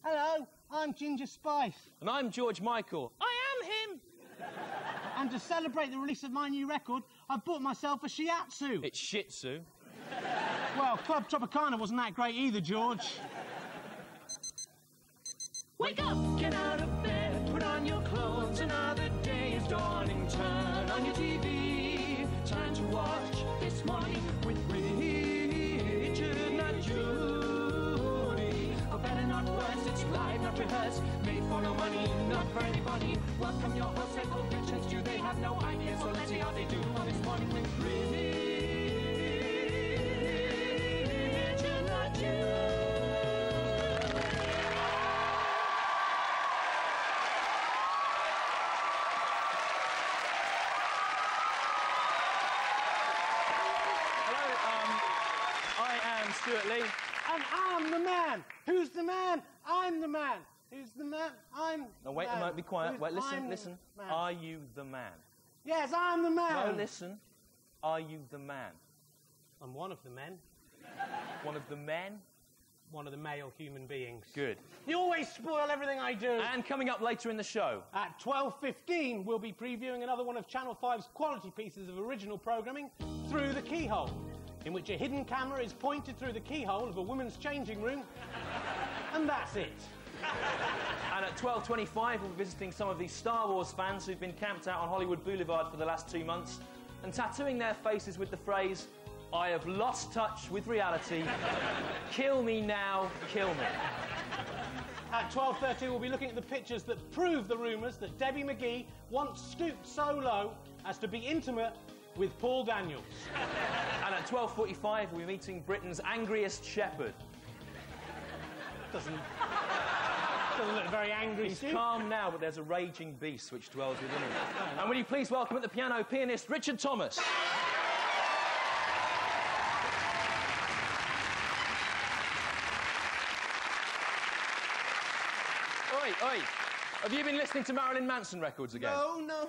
Hello, I'm Ginger Spice. And I'm George Michael. I am him! And to celebrate the release of my new record, I've bought myself a shiatsu. It's Shih Tzu. Well, Club Tropicana wasn't that great either, George. Wake up, get out of bed, put on your clothes, another day is dawning. Turn on your TV, time to watch This Morning with Richard, not Judy. Oh, better not worse, it's live, not rehearsed, made for no money, not for anybody. Welcome your hosts, they're called Rich and Stu, they have no idea, so let's see how they do on This Morning with Richard, not Judy. Stuart Lee. And I'm the man. Who's the man? I'm the man. Who's the man? I'm No, wait man. a moment, be quiet. Wait, listen. Man. Are you the man? Yes, I'm the man. No, listen. Are you the man? I'm one of the men. One of the men? One of the male human beings. Good. You always spoil everything I do. And coming up later in the show. At 12:15, we'll be previewing another one of Channel 5's quality pieces of original programming, Through the Keyhole, in which a hidden camera is pointed through the keyhole of a women's changing room, and that's it. And at 12:25, we'll be visiting some of these Star Wars fans who've been camped out on Hollywood Boulevard for the last 2 months and tattooing their faces with the phrase, "I have lost touch with reality. Kill me now, kill me." At 12:30, we'll be looking at the pictures that prove the rumours that Debbie McGee once stooped so low as to be intimate with Paul Daniels. And at 12:45, we'll be meeting Britain's angriest shepherd. Doesn't look very angry, He's Stu. calm now, but there's a raging beast which dwells within him. And will you please welcome at the piano pianist Richard Thomas. Oi, oi. Have you been listening to Marilyn Manson records again? No.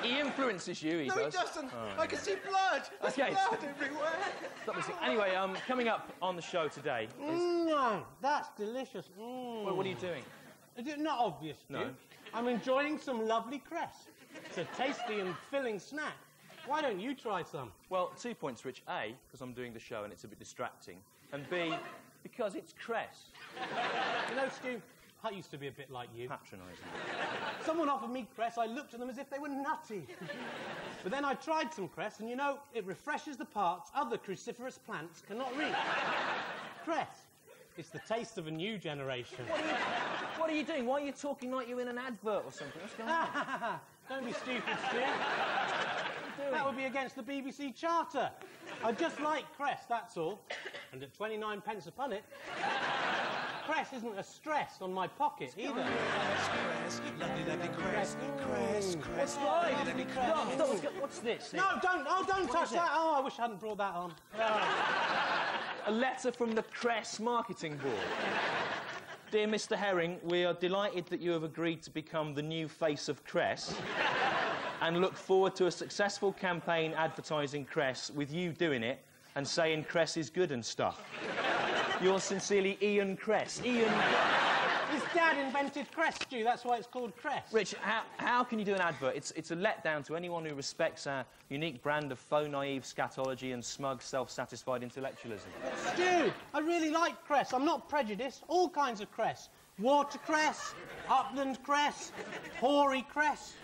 He influences you, he No, does. he doesn't. Oh, I can see blood. There's Okay, blood everywhere. Stop listening. Anyway, coming up on the show today is... No, that's delicious. Well, what are you doing? Is it not obvious, Stu? No. I'm enjoying some lovely cress. It's a tasty and filling snack. Why don't you try some? Well, 2 points, Rich. A, because I'm doing the show and it's a bit distracting. And B, because it's cress. You know, Stu, I used to be a bit like you. Patronising. Someone offered me cress, I looked at them as if they were nutty. But then I tried some cress, and you know, it refreshes the parts other cruciferous plants cannot reach. Cress. It's the taste of a new generation. What are you doing? Why are you talking like you're in an advert or something? What's going on? Don't be stupid, Stu. That would be against the BBC Charter. I just like cress, that's all. And at 29 pence a punnet, cress isn't a stress on my pocket either. Cress, lovely cress, cress. What's right? Stop. What's this? No, don't touch that. Oh, I wish I hadn't brought that on. A letter from the Cress Marketing Board. Dear Mr. Herring, we are delighted that you have agreed to become the new face of Cress and look forward to a successful campaign advertising Cress with you doing it and saying Cress is good and stuff. Yours sincerely, Ian Cress. Ian Cress. His dad invented cress, Stu. That's why it's called cress. Rich, how can you do an advert? It's a letdown to anyone who respects our unique brand of faux naive scatology and smug, self-satisfied intellectualism. Stu, I really like cress. I'm not prejudiced. All kinds of cress. Watercress, upland cress, hoary cress.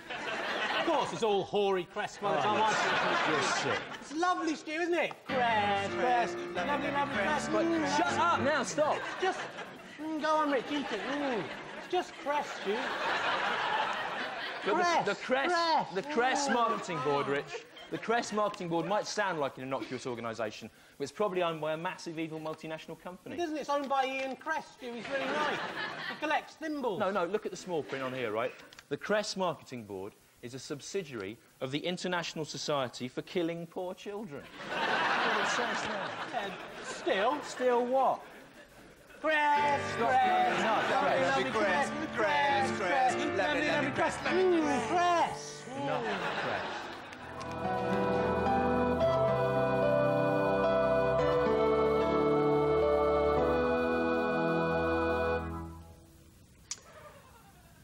Of course, it's all hoary cress by the time I finish. You're sick. It's lovely, Stu, isn't it? Cress, lovely cress. Shut up now, stop. Just go on, Rich, eat it. It's just cress, Stu. But the Cress Marketing Board, Rich, the Cress Marketing Board might sound like an innocuous organisation, but it's probably owned by a massive evil multinational company. It isn't. It's owned by Ian Cress, Stu. He's really nice. He collects thimbles. No, look at the small print on here, right? The Cress Marketing Board is a subsidiary of the International Society for Killing Poor Children. What it says there. Still what? Cress, cress, Lovely cress, cress, cress, lovely cress, cress. Not cress.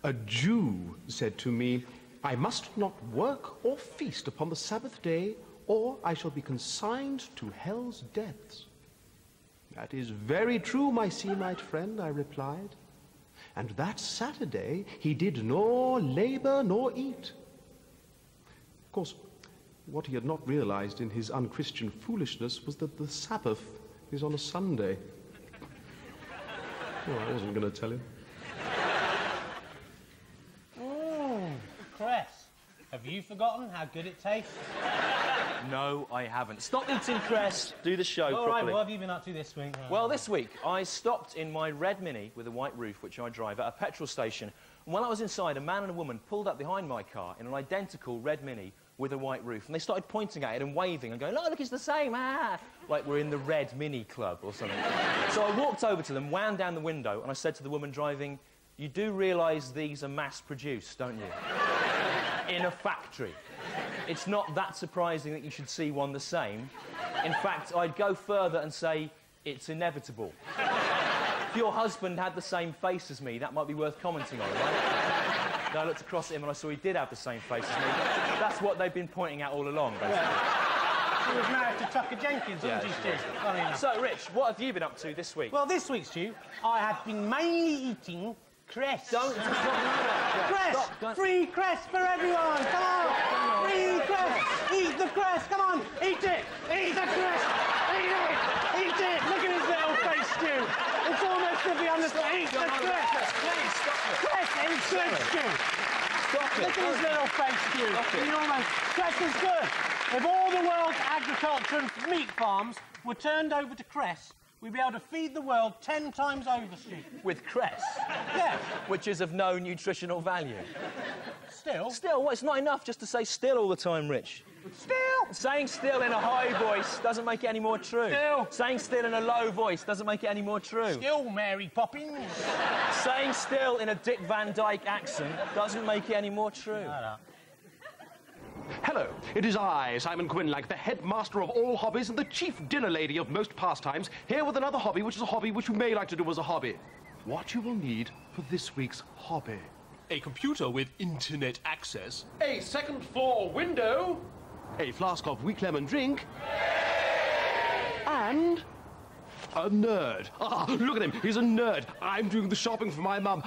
A Jew said to me, I must not work or feast upon the Sabbath day, or I shall be consigned to hell's depths. That is very true, my Semite friend, I replied. And that Saturday he did nor labor nor eat. Of course, what he had not realized in his unchristian foolishness was that the Sabbath is on a Sunday. Oh, I wasn't going to tell him. Cress, have you forgotten how good it tastes? No, I haven't. Stop eating cress. Do the show All properly. right, what have you been up to this week? Well, this week, I stopped in my red Mini with a white roof, which I drive, at a petrol station. And while I was inside, a man and a woman pulled up behind my car in an identical red Mini with a white roof. And they started pointing at it and waving and going, oh, look, it's the same, ah! Like we're in the Red Mini Club or something. So I walked over to them, wound down the window, and I said to the woman driving, you do realise these are mass-produced, don't you? In a factory. It's not that surprising that you should see one the same. In fact, I'd go further and say it's inevitable. If your husband had the same face as me, that might be worth commenting on, right? Then I looked across at him and I saw he did have the same face as me. That's what they've been pointing at all along, basically. Yeah. She was married to Tucker Jenkins, wasn't she, Stu? Funny enough. So, Rich, what have you been up to this week? Well, this week, Stu, I have been mainly eating cress. Don't just Cress! Stop, Free cress for everyone! Come on! Free cress! Eat the cress! Come on! Eat it! Eat the cress! Eat it! Eat it! Look at his little face, Stu! It's almost as if he understands. Eat the cress! Please, stop it. Cress is good, Stu! Stop it. Look at his little face, Stu! He almost... Cress is good! If all the world's agriculture and meat farms were turned over to cress, we'd be able to feed the world 10 times over, Stu. With cress? Yeah. Which is of no nutritional value. Still? Still? What? It's not enough just to say still all the time, Rich. Still? Saying still in a high voice doesn't make it any more true. Still? Saying still in a low voice doesn't make it any more true. Still, Mary Poppins. Saying still in a Dick Van Dyke accent doesn't make it any more true. Hello, it is I, Simon Quinlack, the headmaster of all hobbies and the chief dinner lady of most pastimes, here with another hobby, which is a hobby which you may like to do as a hobby. What you will need for this week's hobby. A computer with internet access. A second-floor window. A flask of weak lemon drink. And a nerd. Ah, look at him, he's a nerd. I'm doing the shopping for my mum.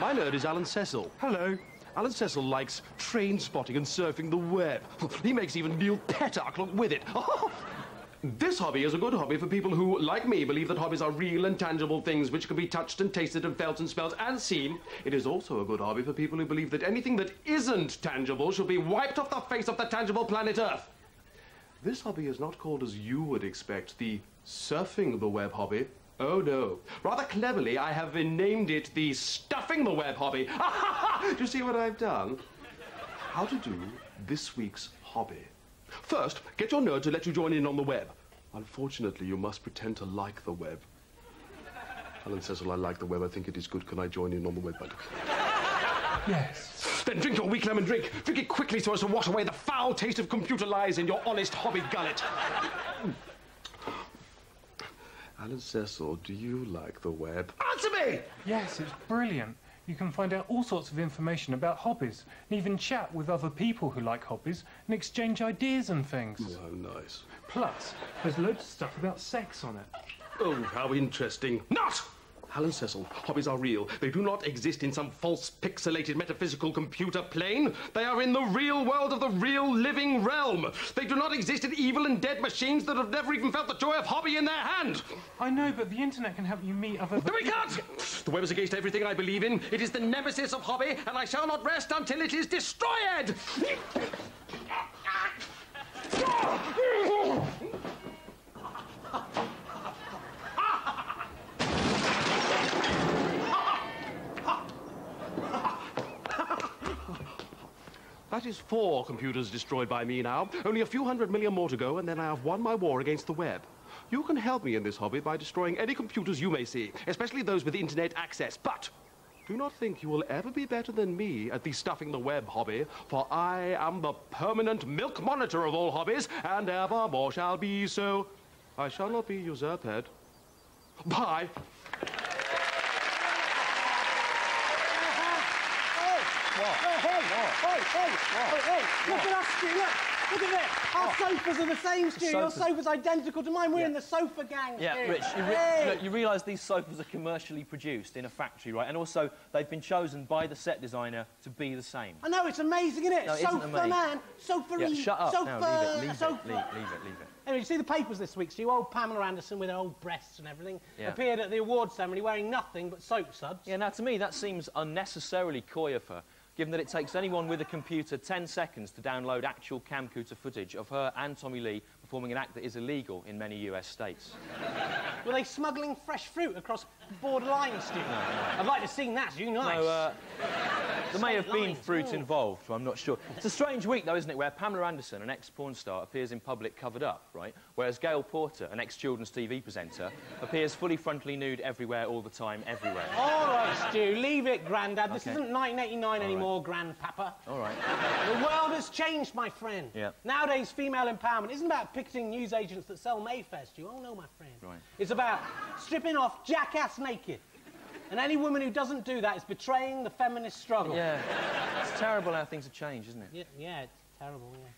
My nerd is Alan Cecil. Hello. Alan Cecil likes train spotting and surfing the web. He makes even Neil Petark look with it. This hobby is a good hobby for people who, like me, believe that hobbies are real and tangible things which can be touched and tasted and felt and smelled and seen. It is also a good hobby for people who believe that anything that isn't tangible should be wiped off the face of the tangible planet Earth. This hobby is not called as you would expect, the surfing the web hobby. Oh, no. Rather cleverly, I have named it the stuffing the web hobby. Do you see what I've done? How to do this week's hobby. First, get your nerd to let you join in on the web. Unfortunately, you must pretend to like the web. Alan Cecil, I like the web. I think it is good. Can I join in on the web? Yes. Then drink your weak lemon drink. Drink it quickly so as to wash away the foul taste of computer lies in your honest hobby gullet. Alan Cecil, do you like the web? Answer me! Yes, it's brilliant. You can find out all sorts of information about hobbies, and even chat with other people who like hobbies, and exchange ideas and things. Oh, how nice. Plus, there's loads of stuff about sex on it. Oh, how interesting. Not! Alan Cecil, hobbies are real. They do not exist in some false, pixelated, metaphysical computer plane. They are in the real world of the real living realm. They do not exist in evil and dead machines that have never even felt the joy of hobby in their hand. I know, but the internet can help you meet other... No, we can't! The web is against everything I believe in. It is the nemesis of hobby, and I shall not rest until it is destroyed! That is 4 computers destroyed by me now. Only a few 100 million more to go, and then I have won my war against the web. You can help me in this hobby by destroying any computers you may see, especially those with internet access. But do not think you will ever be better than me at the stuffing the web hobby, for I am the permanent milk monitor of all hobbies, and evermore shall be so. I shall not be usurped. Bye. Hey, look at us, Stu, look at this. Our sofas are the same, Stu. Your sofa's identical to mine. We're in the sofa gang, Stu. Yeah, Rich, look, you realise these sofas are commercially produced in a factory, right? And also, they've been chosen by the set designer to be the same. I know, it's amazing, isn't it? No, it sofa isn't amazing. Man, sofa Yeah, shut up. sofa, No, leave it. sofa. Leave it. Anyway, you see the papers this week, Stu? Old Pamela Anderson with her old breasts and everything appeared at the awards ceremony wearing nothing but soap suds. Yeah, now, to me, that seems unnecessarily coy of her, given that it takes anyone with a computer 10 seconds to download actual camcorder footage of her and Tommy Lee performing an act that is illegal in many US states. Were they smuggling fresh fruit across border lines, Stu? No. I'd like to have seen that, Stu. Nice. No, there may have been fruit involved, but I'm not sure. It's a strange week, though, isn't it, where Pamela Anderson, an ex-porn star, appears in public covered up, right? Whereas Gail Porter, an ex-children's TV presenter, appears fully frontally nude everywhere, all the time, everywhere. All right, Stu, leave it, Grandad. This isn't 1989 anymore, Grandpapa. All right. The world has changed, my friend. Yeah. Nowadays, female empowerment isn't about picketing newsagents that sell Mayfair, Stu. Oh, no, my friend. Right. It's about stripping off jackass naked. And any woman who doesn't do that is betraying the feminist struggle. Yeah. It's terrible how things have changed, isn't it? Yeah, it's terrible, yeah.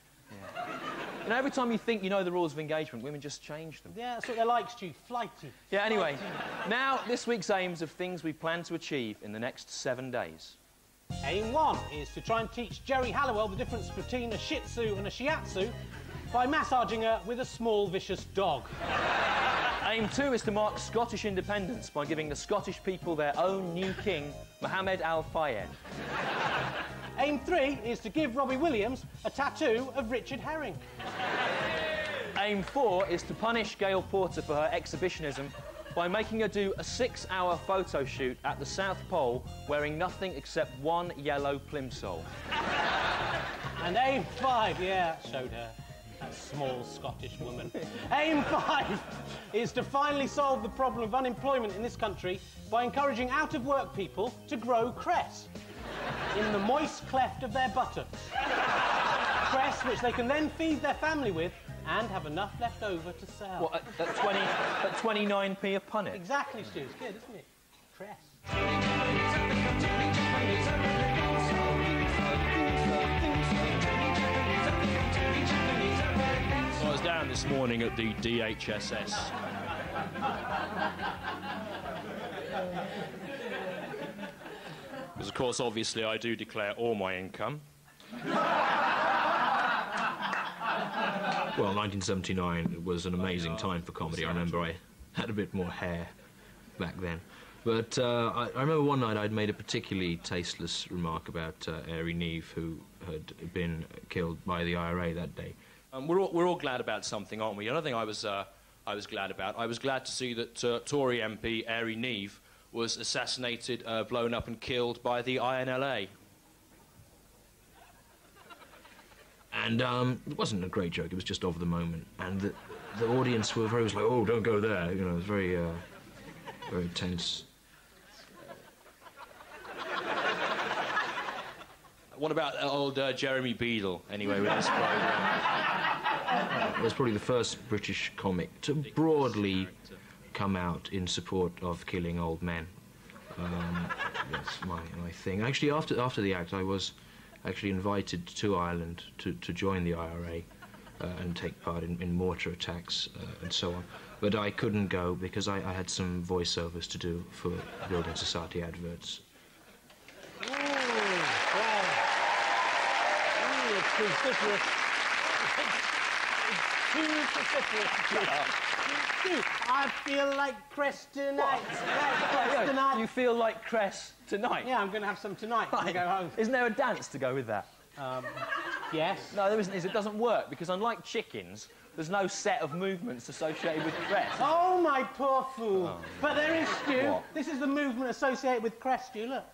You know, every time you think you know the rules of engagement, women just change them. Yeah, that's what they're like, Stu. Flighty. Yeah, anyway, now this week's aims of things we plan to achieve in the next 7 days. Aim 1 is to try and teach Jerry Halliwell the difference between a Shih Tzu and a Shiatsu by massaging her with a small, vicious dog. Aim 2 is to mark Scottish independence by giving the Scottish people their own new king, Mohammed Al Fayed. Aim 3 is to give Robbie Williams a tattoo of Richard Herring. Aim 4 is to punish Gail Porter for her exhibitionism by making her do a 6-hour photo shoot at the South Pole wearing nothing except one yellow plimsoll. And aim 5, yeah, showed her. That small Scottish woman. Aim 5 is to finally solve the problem of unemployment in this country by encouraging out-of-work people to grow cress in the moist cleft of their buttocks. Cress which they can then feed their family with and have enough left over to sell. What, at 29p a punnet? Exactly, Stu. It's good, isn't it? Cress. I was down this morning at the DHSS. Because, of course, obviously, I do declare all my income. Well, 1979 was an amazing time for comedy. I remember I had a bit more hair back then. But I remember one night I'd made a particularly tasteless remark about Airey Neave, who had been killed by the IRA that day. We're all glad about something, aren't we? Another thing I was glad about, I was glad to see that Tory MP Airey Neave was assassinated, blown up and killed by the INLA. And it wasn't a great joke, it was just of the moment. And the audience were very, like, oh, don't go there. You know, it was very, very tense. What about old Jeremy Beadle, anyway, with this programme? He was probably the first British comic to broadly come out in support of killing old men. That's my thing. Actually, after the act, I was actually invited to Ireland to join the IRA and take part in mortar attacks and so on. But I couldn't go because I had some voiceovers to do for Building Society adverts. I feel like cress tonight. You feel like cress tonight? Yeah, I'm going to have some tonight when I go home. Isn't there a dance to go with that? Yes. No, there isn't. It doesn't work because unlike chickens, there's no set of movements associated with cress. Oh, my poor fool. Oh. But there is, Stu. What? This is the movement associated with cress, Stu. Look.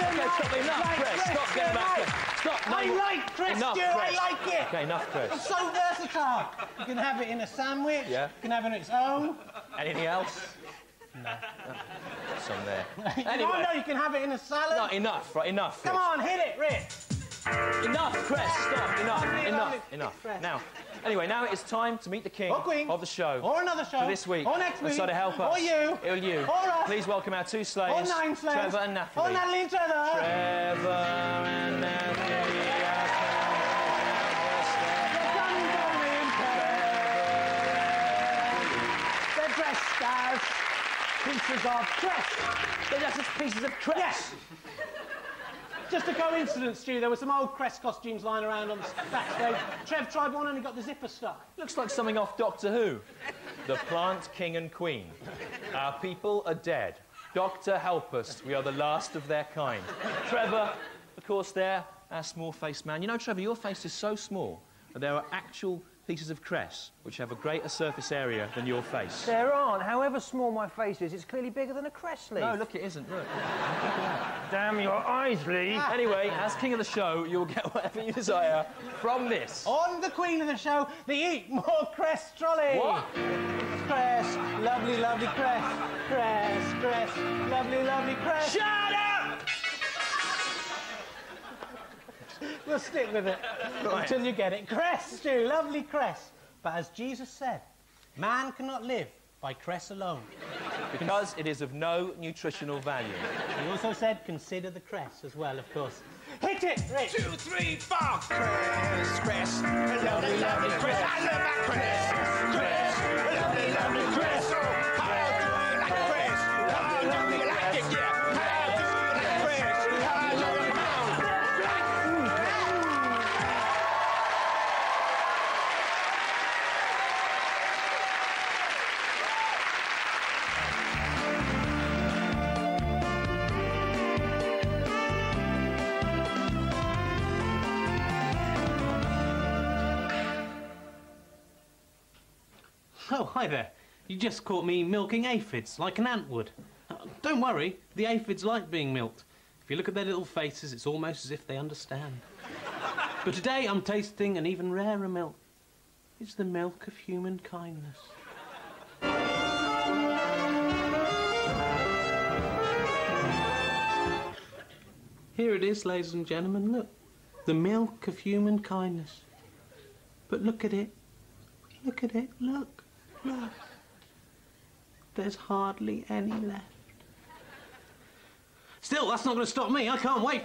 Okay, stop, enough, Cress. Stop getting back there. Stop. No, I like cress, enough, Stu. Cress. I like it. Okay, enough, Cress. It's so versatile. You can have it in a sandwich. Yeah. You can have it on its own. Anything else? No. Some there. Anyway. No, you can have it in a salad. No, enough, right, enough. Come on, hit it, Rick. Enough. Cress, stop, enough, Lovely, enough, lovely. enough. Cress. Now, anyway, now it is time to meet the king Or queen. of the show. Or another show. For this week. Or next week. So to help us. Or you. Or you. Or us. Please welcome our two slaves. Or 9 slaves. Trevor and Natalie. Or Natalie and Trevor. Trevor and Natalie. They're dressed as pieces of cress. They're just pieces of cress. Yes. Just a coincidence, Stu. There were some old cress costumes lying around on the backstage. Trev tried one and he got the zipper stuck. Looks like something off Doctor Who. The plant king and queen. Our people are dead. Doctor, help us. We are the last of their kind. Trevor, of course, there, our small-faced man. You know, Trevor, your face is so small that there are actual pieces of cress which have a greater surface area than your face. There aren't. However small my face is, it's clearly bigger than a cress leaf. No, look, it isn't. Look. Damn your eyes, Lee. Anyway, as king of the show, you'll get whatever you desire from this. On the queen of the show, the Eat More Cress trolley. What? Cress, lovely, lovely cress. Cress, cress, lovely, lovely cress. Shut up! We'll stick with it until you get it. Cress, Stu, lovely cress. But as Jesus said, man cannot live by cress alone. Because it is of no nutritional value. He also said, consider the cress as well, of course. Hit it, Rich! 2, 3, 4. Cress, cress, lovely, lovely cress. I love my cress. Cress, lovely, lovely cress. How do you like cress? How do you like it? Yeah. How do you like cress? How do you like it? Oh, hi there. You just caught me milking aphids, like an ant would. Don't worry, the aphids like being milked. If you look at their little faces, it's almost as if they understand. But today I'm tasting an even rarer milk. It's the milk of human kindness. Here it is, ladies and gentlemen, look. The milk of human kindness. But look at it. Look at it, look. Look. There's hardly any left. Still, that's not going to stop me. I can't wait.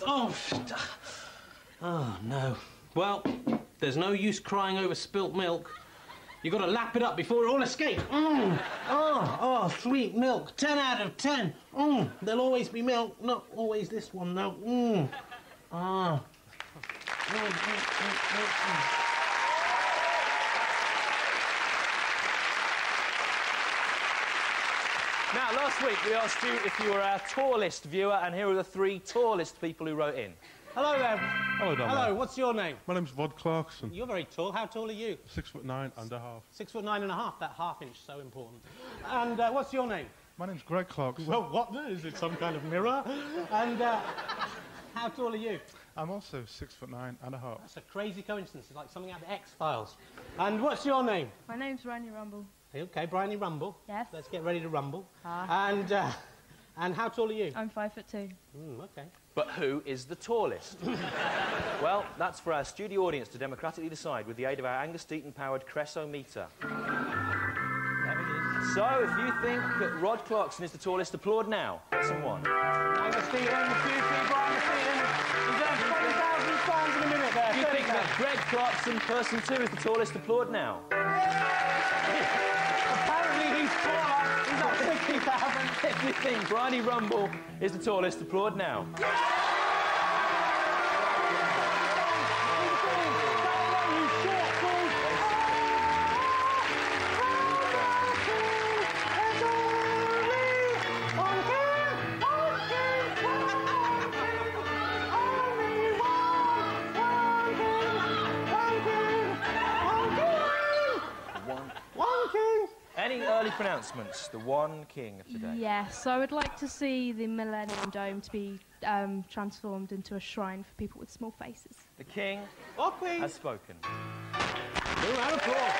Oh, no. Well, there's no use crying over spilt milk. You've got to lap it up before it all escapes. Oh, sweet milk. 10 out of 10. There'll always be milk. Not always this one, though. Now, last week we asked you if you were our tallest viewer, and here are the 3 tallest people who wrote in. Hello there. Hello, Dom. Hello, what's your name? My name's Rod Clarkson. You're very tall. How tall are you? 6'9" and a half. 6'9½. That half inch so important. And what's your name? My name's Greg Clarkson. Well, what? Is it some kind of mirror? And how tall are you? I'm also 6'9" and a half. That's a crazy coincidence. It's like something out of the X-Files. And what's your name? My name's Bryony Rmble. Okay, Bryony Rmble. Yes. Let's get ready to rumble. Hi. And how tall are you? I'm 5'2". Okay. But who is the tallest? Well, that's for our studio audience to democratically decide with the aid of our Angus Deaton-powered Cressometer. There it is. So, if you think that Rod Clarkson is the tallest, applaud now. Someone. Angus Deaton, beauty, Brian Deaton. He's earned 20,000 pounds in a minute there. If you think that Greg Clarkson, person 2, is the tallest, applaud now. Apparently he's taller. He's at 50,000. If you think Bryony Rmble is the tallest, applaud now. Any early pronouncements? The one king of today. Yes, so I would like to see the Millennium Dome to be transformed into a shrine for people with small faces. The king Or queen. has spoken. Round of applause.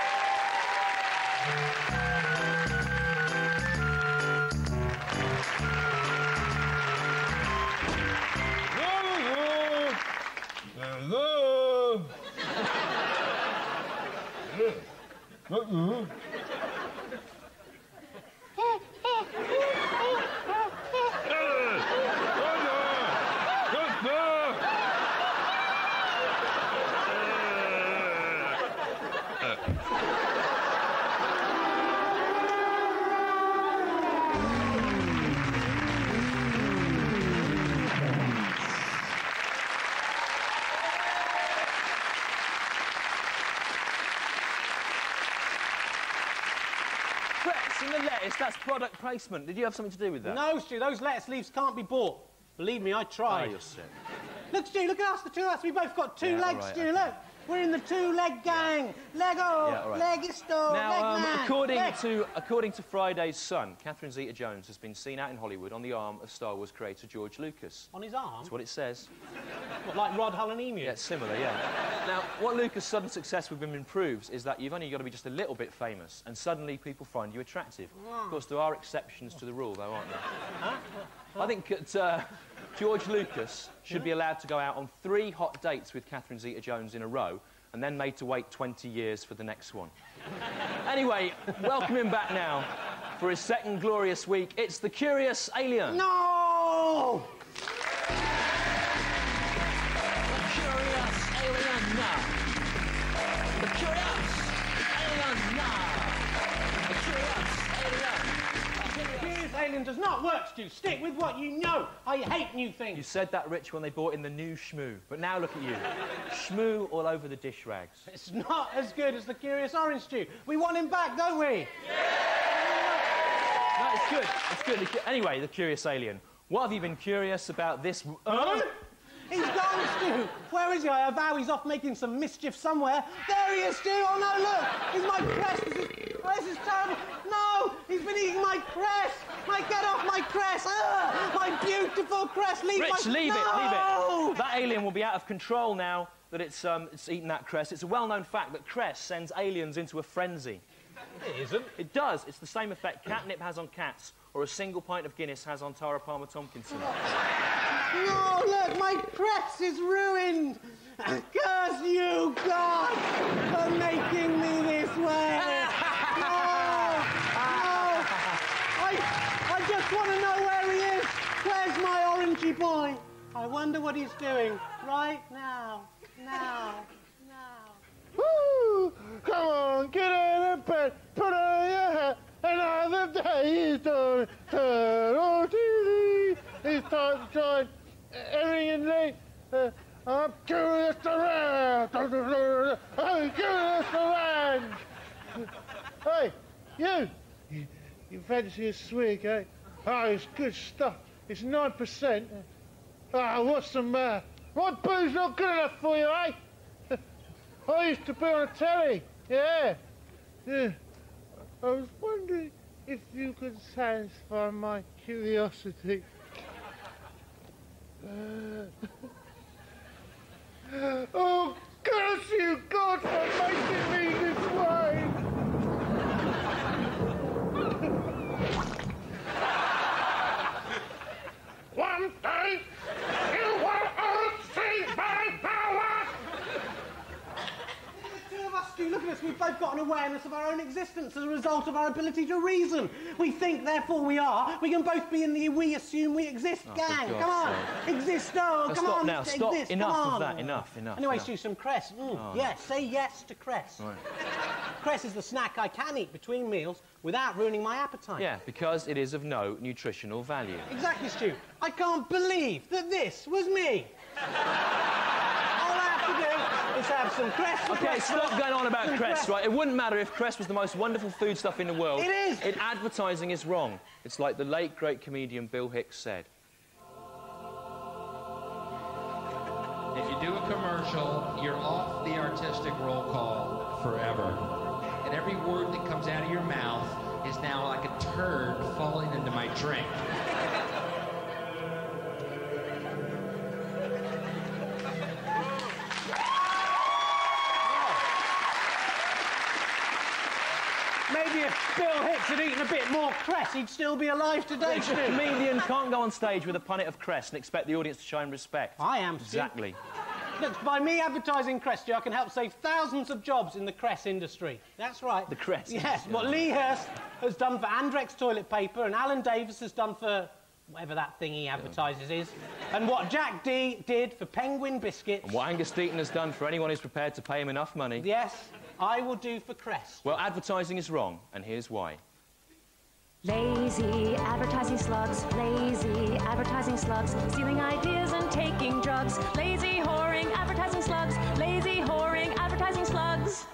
The In the lettuce, that's product placement. Did you have something to do with that? No, Stu, those lettuce leaves can't be bought. Believe me, I tried. Oh, you're sick. Look, Stu, look at us, the two of us. We both got two legs, right, Stu, okay. look. We're in the two-leg gang. Lego, Yeah, all right. Legisto, Now, Legman. according to Friday's Sun, Catherine Zeta-Jones has been seen out in Hollywood on the arm of Star Wars creator George Lucas. On his arm? That's what it says. What, like Rod Hull and Emu? Yeah, it's similar, yeah. Now, what Lucas' sudden success with women proves is that you've only got to be just a little bit famous, and suddenly people find you attractive. Of course, there are exceptions to the rule, though, aren't there? I think that George Lucas should be allowed to go out on 3 hot dates with Catherine Zeta-Jones in a row, and then made to wait 20 years for the next one. Anyway, welcome him back now for his second glorious week. It's the Curious Alien. No! Curious alien now. The curious alien now. The curious alien. Curious alien does not work, Stu. Stick with what you know. I hate new things. You said that, Rich, when they brought in the new Shmoo. But now look at you. Shmoo all over the dish rags. It's not as good as the Curious Orange Stew. We want him back, don't we? No, it's good. It's good. Anyway, the Curious Alien. What have you been curious about this... He's gone, Stu. Where is he? I vow he's off making some mischief somewhere. There he is, Stu. Oh, no, look. He's my cress. This is terrible. No, he's been eating my cress. Get off my cress. My beautiful cress. Leave Rich, my... leave no! it, leave it. That alien will be out of control now that it's eaten that cress. It's a well-known fact that cress sends aliens into a frenzy. It isn't. It does. It's the same effect catnip has on cats or a single pint of Guinness has on Tara Palmer-Tomkinson. No, look, my cress is ruined. Curse you, God, for making me this way. I just want to know where he is. Where's my orangey boy? I wonder what he's doing right now. Woo! Come on, get out of bed, put on your hat. Another day is done. Turn on TV. It's time to join everything in late. I'm curious around. I'm curious around. Hey, you. You fancy a swig, eh? Oh, it's good stuff. It's 9%. Ah, what's the matter? My booze not good enough for you, eh? I used to be on the telly. Yeah. I was wondering if you could satisfy my curiosity. Oh, curse you, God, for making me this way! One day, you will all see my power! The two of us, Stu, look at us. We've both got an awareness of our own existence as a result of our ability to reason. We think, therefore we are. We can both be in the we assume we exist gang. Come on. Existo. Come on. Now, stop. Exist. Enough Come on. of that. Enough. Anyway, enough. Stu, some cress. Yes, say yes to cress. Right. Cress is the snack I can eat between meals without ruining my appetite. Yeah, because it is of no nutritional value. Exactly, Stu. I can't believe that this was me. All I have to do is have some cress for Okay, breakfast. stop going on about Some cress, right? It wouldn't matter if cress was the most wonderful foodstuff in the world. It is. Advertising is wrong. It's like the late, great comedian Bill Hicks said. If you do a commercial, you're off the artistic roll call forever. And every word that comes out of your mouth is now like a turd falling into my drink. Maybe if Bill Hicks had eaten a bit more cress, he'd still be alive today, A Stu. comedian can't go on stage with a punnet of cress and expect the audience to show him respect. I am, Stu. Exactly. Look, by me advertising cress, Stu, I can help save thousands of jobs in the cress industry. That's right. The cress Yes, industry. what Lee Hurst has done for Andrex toilet paper and Alan Davis has done for whatever that thing he advertises is, and what Jack D did for Penguin biscuits. And what Angus Deaton has done for anyone who's prepared to pay him enough money. Yes, I will do for cress. Well, advertising is wrong, and here's why. Lazy advertising slugs, lazy advertising slugs, stealing ideas and taking drugs. Lazy whoring advertising slugs, lazy whoring advertising slugs.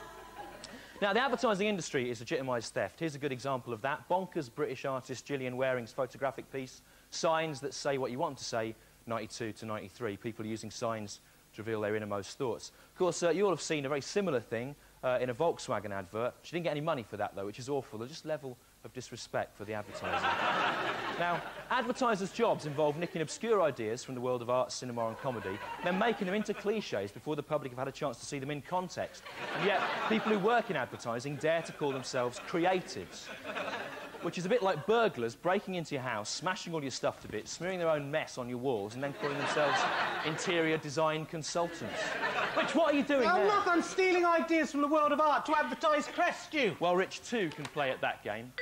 Now, the advertising industry is legitimised theft. Here's a good example of that. Bonkers British artist Gillian Waring's photographic piece, Signs That Say What You Want to Say, 92 to 93. People using signs to reveal their innermost thoughts. Of course, you all have seen a very similar thing in a Volkswagen advert. She didn't get any money for that, though, which is awful. There's just level of disrespect for the advertiser. Now, advertisers' jobs involve nicking obscure ideas from the world of art, cinema and comedy, then making them into cliches before the public have had a chance to see them in context. And yet, people who work in advertising dare to call themselves creatives, which is a bit like burglars breaking into your house, smashing all your stuff to bits, smearing their own mess on your walls, and then calling themselves interior design consultants. Rich, what are you doing there? Look, I'm stealing ideas from the world of art to advertise cress, Stu. Well, Rich, too, can play at that game.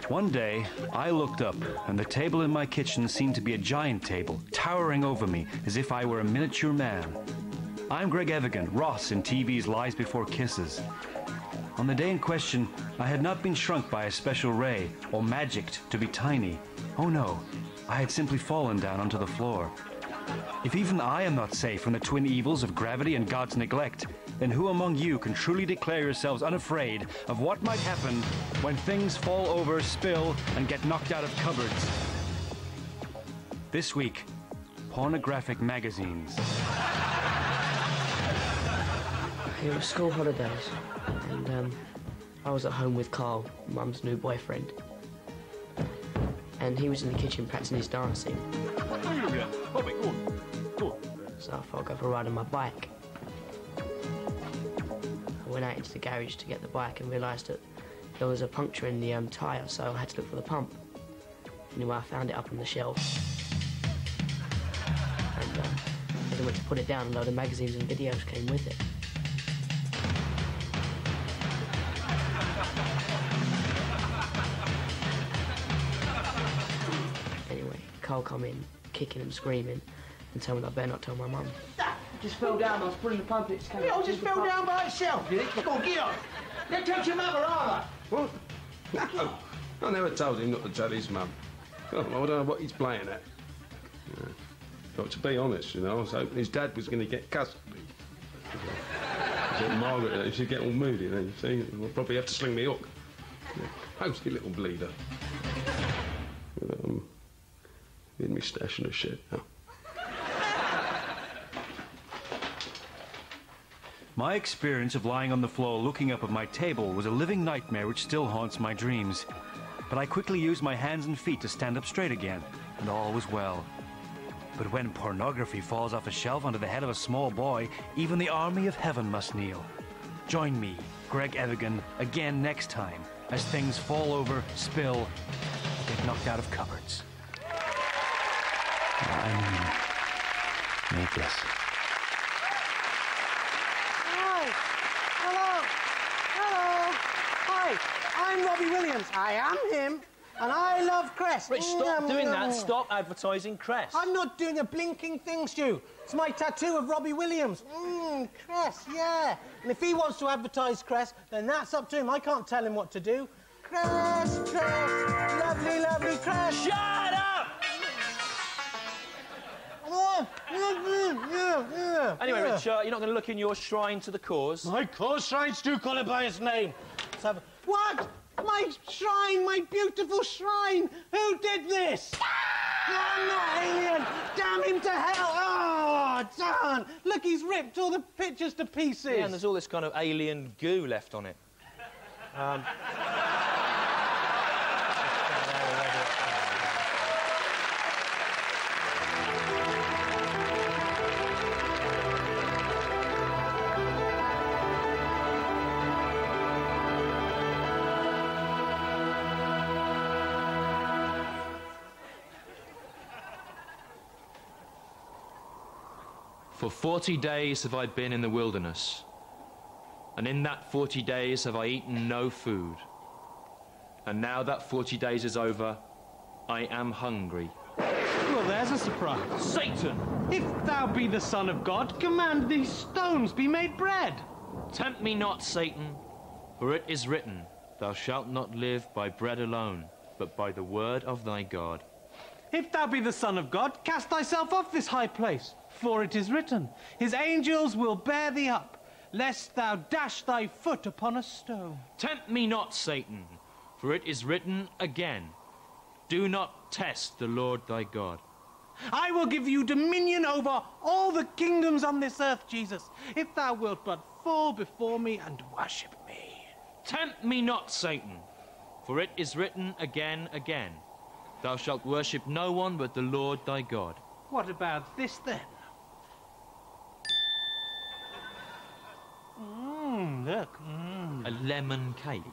One day, I looked up, and the table in my kitchen seemed to be a giant table, towering over me as if I were a miniature man. I'm Greg Evigan, Ross in TV's Lies Before Kisses. On the day in question, I had not been shrunk by a special ray or magicked to be tiny. Oh no, I had simply fallen down onto the floor. If even I am not safe from the twin evils of gravity and God's neglect, then who among you can truly declare yourselves unafraid of what might happen when things fall over, spill, and get knocked out of cupboards? This week, pornographic magazines. It was school holidays, and I was at home with Carl, Mum's new boyfriend. And he was in the kitchen practicing his dancing. So I thought I'd go for a ride on my bike. I went out into the garage to get the bike and realised that there was a puncture in the tyre, so I had to look for the pump. Anyway, I found it up on the shelf. And as I went to put it down, a load of magazines and videos came with it. Anyway, Carl come in, kicking and screaming, and told me that I better not tell my mum. Just fell down. I was putting the pump. It just fell down by itself, did it? Come on, get on. Don't touch your mother either. What? No, I never told him not to tell his mum. Oh, I don't know what he's playing at. Yeah. But to be honest, you know, I was hoping his dad was going to get custody. Margaret, she'd get all moody then, you see. We'll probably have to sling me hook. Yeah. How's your little bleeder? In me stash in the shed now. My experience of lying on the floor looking up at my table was a living nightmare which still haunts my dreams. But I quickly used my hands and feet to stand up straight again, and all was well. But when pornography falls off a shelf onto the head of a small boy, even the army of heaven must kneel. Join me, Greg Evigan, again next time, as things fall over, spill, get knocked out of cupboards. I'm Nicholas. Hi, I'm Robbie Williams. I am him, and I love cress. Rich, stop doing that. Stop advertising cress. I'm not doing a blinking thing, Stu. It's my tattoo of Robbie Williams. Cress, yeah. And if he wants to advertise cress, then that's up to him. I can't tell him what to do. Cress, cress, lovely, lovely cress. Shut up! Anyway, Rich, you're not going to look in your shrine to the cause? My cause shrine, Stu, call it by its name. What? My shrine, my beautiful shrine. Who did this? to hell! Oh, darn! Look, he's ripped all the pictures to pieces. Yeah, and there's all this kind of alien goo left on it. For 40 days have I been in the wilderness, and in that 40 days have I eaten no food. And now that 40 days is over, I am hungry. Well, there's a surprise. Satan! If thou be the Son of God, command these stones be made bread. Tempt me not, Satan, for it is written, thou shalt not live by bread alone, but by the word of thy God. If thou be the Son of God, cast thyself off this high place. For it is written, his angels will bear thee up, lest thou dash thy foot upon a stone. Tempt me not, Satan, for it is written again, do not test the Lord thy God. I will give you dominion over all the kingdoms on this earth, Jesus, if thou wilt but fall before me and worship me. Tempt me not, Satan, for it is written again, thou shalt worship no one but the Lord thy God. What about this, then? Look. A lemon cake.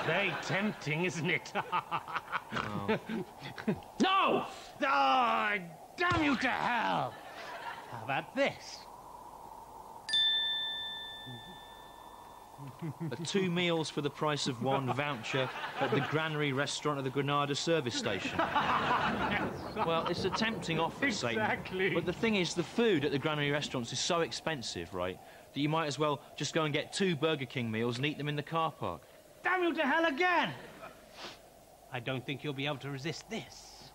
Very tempting, isn't it? Oh. No! Oh, damn you to hell! How about this? 2 meals for the price of 1 voucher at the Granary restaurant at the Granada service station. Well, it's a tempting offer, Satan. Exactly. But the thing is, the food at the Granary restaurants is so expensive, right, that you might as well just go and get 2 Burger King meals and eat them in the car park. Damn you to hell again! I don't think you'll be able to resist this.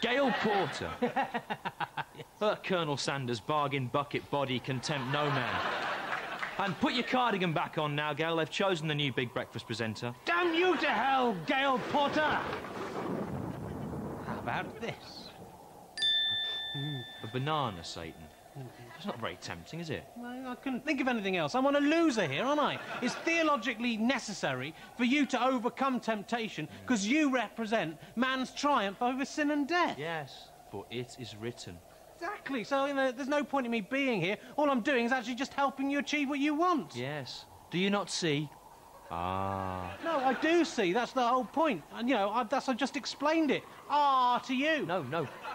Gail Porter. Colonel Sanders' bargain bucket body can tempt no man. And put your cardigan back on now, Gail. They've chosen the new Big Breakfast presenter. Damn you to hell, Gail Porter! How about this? A banana, Satan. It's not very tempting, is it? Well, I couldn't think of anything else. I'm on a loser here, aren't I? It's theologically necessary for you to overcome temptation because you represent man's triumph over sin and death. Yes, for it is written. Exactly. So, you know, there's no point in me being here. All I'm doing is actually just helping you achieve what you want. Yes. Do you not see? Ah. No, I do see. That's the whole point. And, you know, I just explained it. Ah to you. No.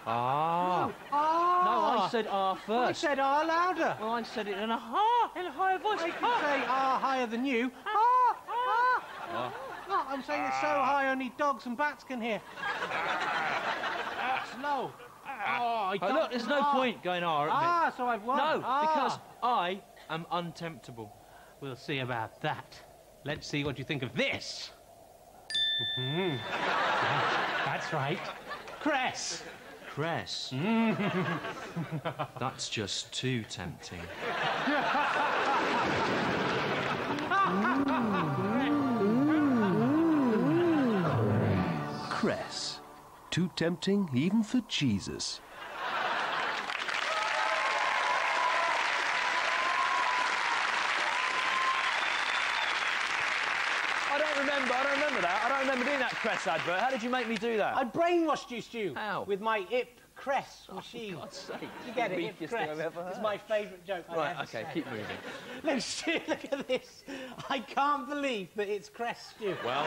Ah. No. Ah. No, I said ah first. I said ah louder. Well, I said it in a higher voice. I can say ah higher than you. No, I'm saying it's so high only dogs and bats can hear. Slow. Oh, look, there's no point going ah at me. So I've won. No, because I am untemptable. We'll see about that. Let's see what you think of this. That's right. Cress. Cress? That's just too tempting. Cress. Too tempting even for Jesus. I don't remember that. I don't remember doing that Cress advert. How did you make me do that? I brainwashed you, Stu. How? With my Ip Cress machine. For God's sake. You get it, Ip Weakest thing Cress. I've ever heard. It's my favourite joke I've Right, ever okay, said. keep moving. Let's see, look at this. I can't believe that it's Cress, Stu. Well,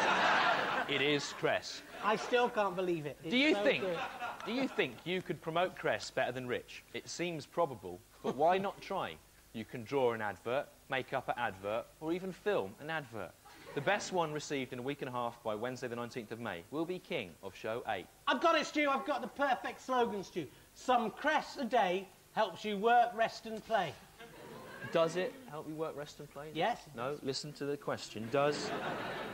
it is Cress. I still can't believe it. It's Do you so think good. you could promote Cress better than Rich? It seems probable, but why not try? You can draw an advert, make up an advert, or even film an advert. The best one received in a week and a half by Wednesday the 19th of May will be king of show 8. I've got it, Stu. I've got the perfect slogan, Stu. Some Cress a day helps you work, rest and play. Does it help you work, rest and play? Yes. No, listen to the question. Does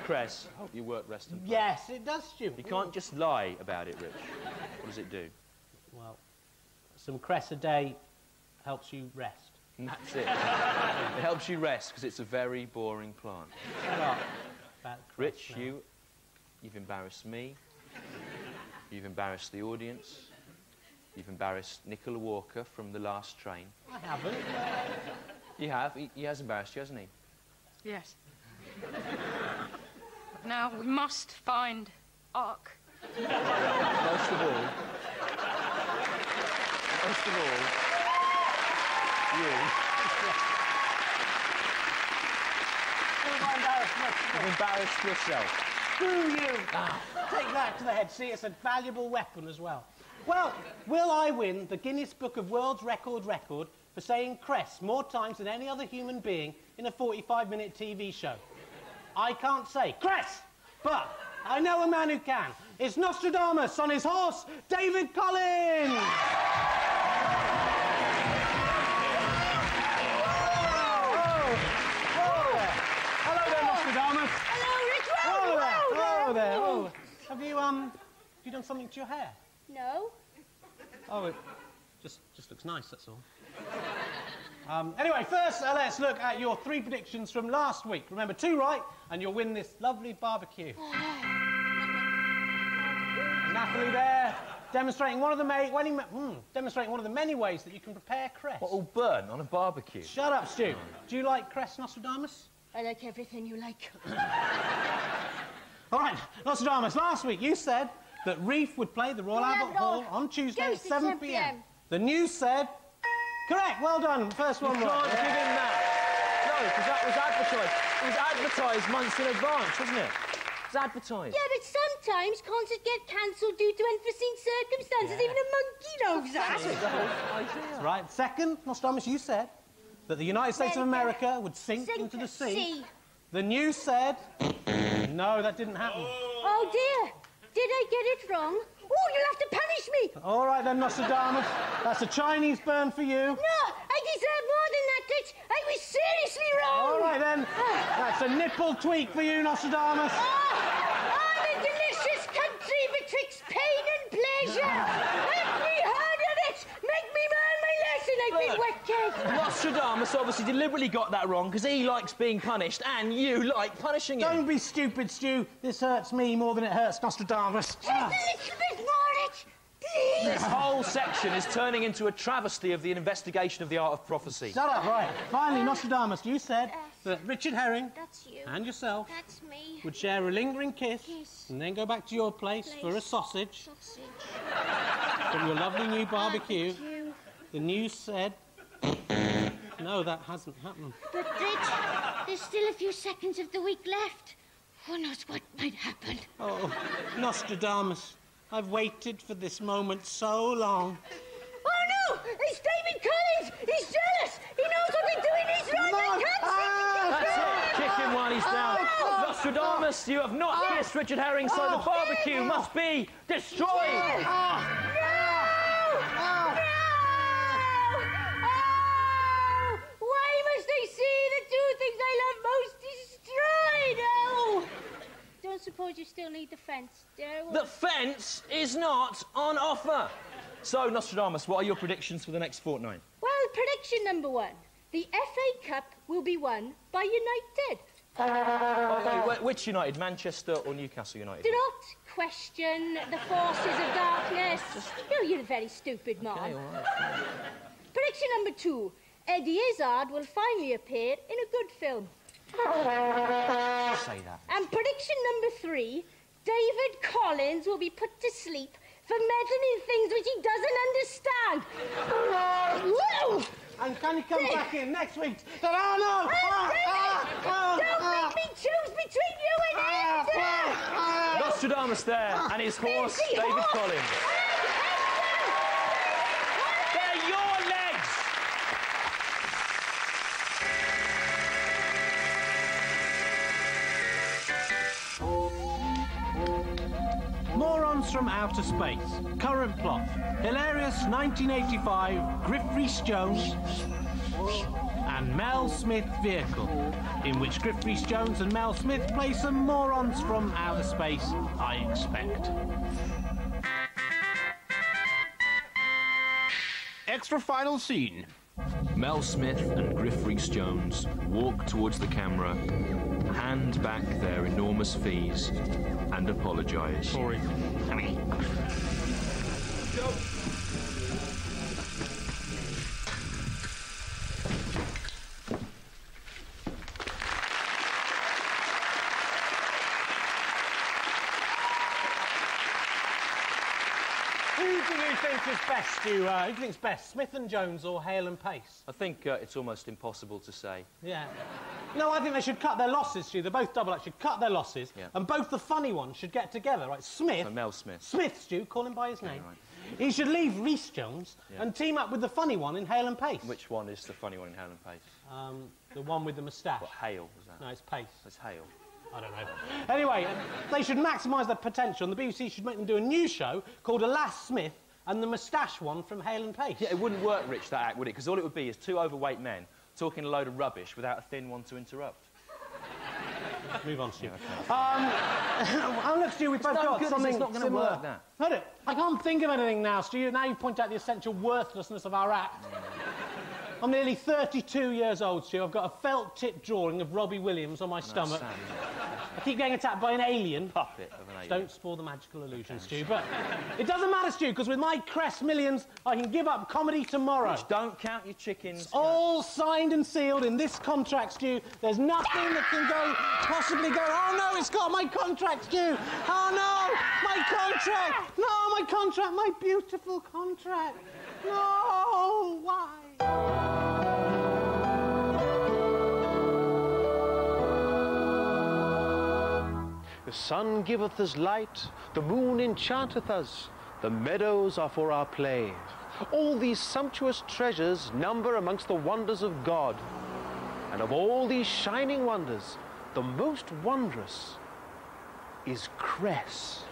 Cress help you work, rest and play? Yes, it does, Stu. You can't just lie about it, Rich. What does it do? Well, some Cress a day helps you rest. And that's it. It helps you rest because it's a very boring plant. Rich, you've embarrassed me. You've embarrassed the audience. You've embarrassed Nicola Walker from the last train. I haven't. You have. He has embarrassed you, hasn't he? Yes. Now we must find Ark. Most of all, you. You've embarrassed yourself. Screw you! Take that to the head. See, it's a valuable weapon as well. Well, will I win the Guinness Book of World Record for saying cress more times than any other human being in a 45-minute TV show? I can't say cress, but I know a man who can. It's Nostradamus on his horse, David Collins! Hello there. Oh, have you done something to your hair? No. Oh, it just looks nice, that's all. Anyway, first, let's look at your 3 predictions from last week. Remember, 2 right, and you'll win this lovely barbecue. Natalie there, demonstrating one of the many ways that you can prepare cress. What, all burnt on a barbecue? Shut up, Stu. Do you like cress, Nostradamus? I like everything you like. All right, Nostradamus, last week you said that Reef would play the Royal Albert Hall on Tuesday at 7 p.m. The news said... Correct, well done, first one right. You can't give him that. No, because that was advertised. It was advertised months in advance, wasn't it? It was advertised. Yeah, but sometimes concerts get cancelled due to unforeseen circumstances. Even a monkey knows that. That's the whole idea. Right, second, Nostradamus, you said that the United States of America would sink into the sea. The news said... No, that didn't happen. Oh, dear. Did I get it wrong? Oh, you'll have to punish me. All right, then, Nostradamus. That's a Chinese burn for you. No, I deserve more than that, Ditch. I was seriously wrong. All right, then. That's a nipple tweak for you, Nostradamus. The delicious country betwixt pain and pleasure. Let me harden it. Make me learn my lesson. I've been wicked. Nostradamus obviously deliberately got that wrong because he likes being punished and you like punishing him. Don't be stupid, Stu. This hurts me more than it hurts Nostradamus. Just a little bit more, Rich. Please. This whole section is turning into a travesty of the investigation of the art of prophecy. Shut up, right. Finally, Nostradamus, you said that Richard Herring That's you. and yourself That's me. would share a lingering kiss and then go back to your place for a sausage. From your lovely new barbecue. The news said... No, that hasn't happened. But, Rich, there's still a few seconds of the week left. Who knows what might happen? Oh, Nostradamus, I've waited for this moment so long. Oh, no! It's David Collins! He's jealous! He knows what we're doing! He's right! I can't That's it! Kick him while he's down. Nostradamus, you have not kissed Richard Herring, so the barbecue must be destroyed! Don't suppose you still need the fence, dear? The fence is not on offer. So, Nostradamus, what are your predictions for the next fortnight? Well, prediction number 1. The FA Cup will be won by United. Wait, which United? Manchester or Newcastle United? Do not question the forces of darkness. You're a very stupid man. Okay, all right. Prediction number 2. Eddie Izzard will finally appear in a good film. Say that. And prediction number 3, David Collins will be put to sleep for meddling in things which he doesn't understand. And can he come back in next week? Don't make me choose between you and him! Nostradamus there, and his horse, David Collins. They're your legs! Morons from Outer Space. Current plot. Hilarious 1985 Griff Rhys-Jones and Mel Smith vehicle, in which Griff Rhys-Jones and Mel Smith play some morons from outer space, I expect. Extra final scene. Mel Smith and Griff Rhys-Jones walk towards the camera, hand back their enormous fees, and apologise. Sorry. Who do you think is best, Stu? Who do you think's best, Smith and Jones or Hale and Pace? I think it's almost impossible to say. Yeah. No, I think they should cut their losses, Stu. They're both double act. Should cut their losses, and both the funny ones should get together, right? Smith. So Mel Smith. Stu, call him by his name. Yeah, right. He should leave Rhys Jones and team up with the funny one in Hale and Pace. Which one is the funny one in Hale and Pace? The one with the moustache. What, Hale, was that? No, it's Pace. It's Hale. I don't know. Anyway, they should maximise their potential, and the BBC should make them do a new show called Alas Smith and the moustache one from Hale and Pace. Yeah, it wouldn't work, Rich, that act, would it? Because all it would be is two overweight men talking a load of rubbish without a thin one to interrupt. Move on, Stu. Yeah, okay. Oh, look, Stu, we've both got something It's not going to similar. work, that. Hold it. I can't think of anything now, Stu. Now you point out the essential worthlessness of our act. I'm nearly 32 years old, Stu. I've got a felt-tip drawing of Robbie Williams on my stomach. Sad, isn't it? I keep getting attacked by an alien. Puppet of an alien. Don't spoil the magical illusion, Stu. But it doesn't matter, Stu, because with my cress millions, I can give up comedy tomorrow. Rich, don't count your chickens. It's all signed and sealed in this contract, Stu. There's nothing that can possibly go. Oh no, it's got my contract, Stu. Oh no, my contract. No, my contract, my beautiful contract. No, why? The sun giveth us light, the moon enchanteth us, the meadows are for our play. All these sumptuous treasures number amongst the wonders of God. And of all these shining wonders, the most wondrous is cress.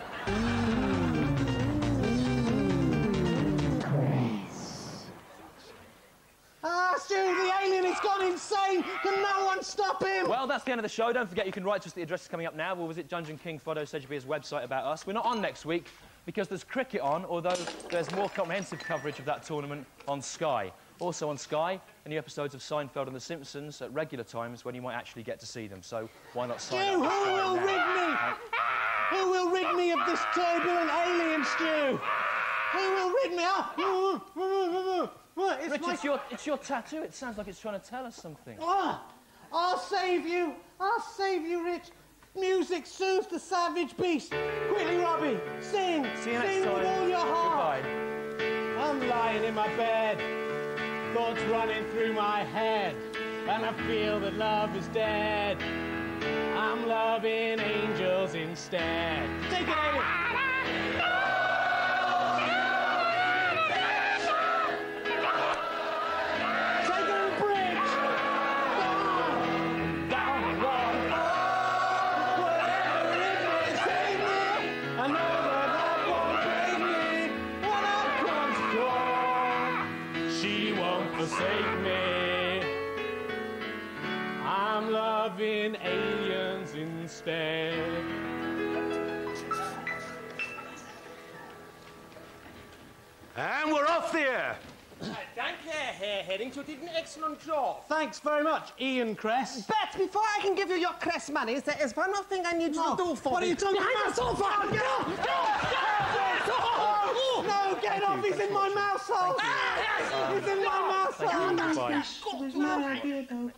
Ah, Stu, the alien has gone insane! Can no one stop him? Well, that's the end of the show. Don't forget you can write to us. The address is coming up now. We'll visit Drijnking Photo Sedgebeer's website about us. We're not on next week because there's cricket on, although there's more comprehensive coverage of that tournament on Sky. Also on Sky, any episodes of Seinfeld and The Simpsons at regular times when you might actually get to see them. So why not sign Stu, up? who will rid me? Who will rid me of this turbulent alien, Stu? Who will rid me? Rich, it's your tattoo. It sounds like it's trying to tell us something. I'll save you. I'll save you, Rich. Music soothes the savage beast. Quickly, Robbie, sing. See you next sing time. with all your heart. Goodbye. I'm lying in my bed, thoughts running through my head, and I feel that love is dead. I'm loving angels instead. Take it, alien. Forsake me. I'm loving aliens instead. And we're off the air. Thank you, Herr Herring. You did an excellent job. Thanks very much, Ian Cress. But before I can give you your cress money, there is one more thing I need you to do for me. What are you talking about? Behind the sofa! No, get off! He's in my mouse hole! He's in my mouse hole! Bye. It was my idea, though.